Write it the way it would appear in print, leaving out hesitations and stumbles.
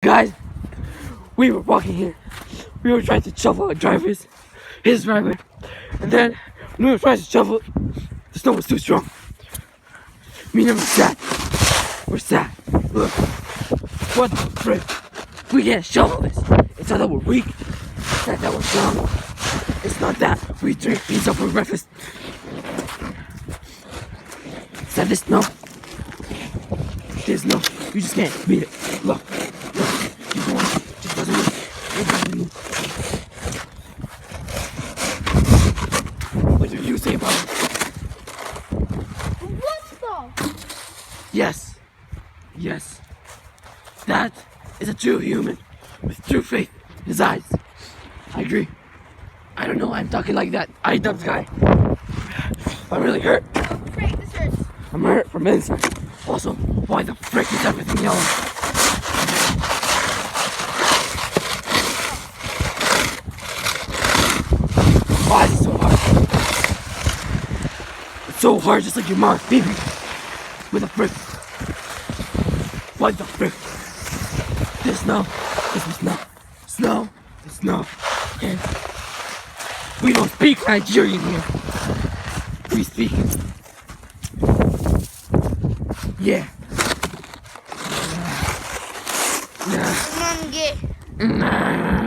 Guys, we were walking here. We were trying to shovel his driveway. And then, when we were trying to shovel, the snow was too strong. Me and him were sad. We're sad. Look. What the frick? We can't shovel this. It's not that we're weak. It's not that we're strong. It's not that we drink pizza for breakfast. It's that this snow. There's no. You just can't beat it. Look. Keep going. Just doesn't move. It doesn't move. What do you say about it? What the? Yes. Yes. That is a true human with true faith in his eyes. I agree. I don't know why I'm talking like that. I dubbed guy. I'm really hurt. Oh, frick, this hurts. I'm hurt from inside. Also, why the frick is everything yellow? Why is it so hard? It's so hard, just like your mom's baby. With a frick. What the frick? This snow. This is snow. Snow. The snow. And we don't speak Nigerian here. We speak. Yeah. Mom, get. Nah.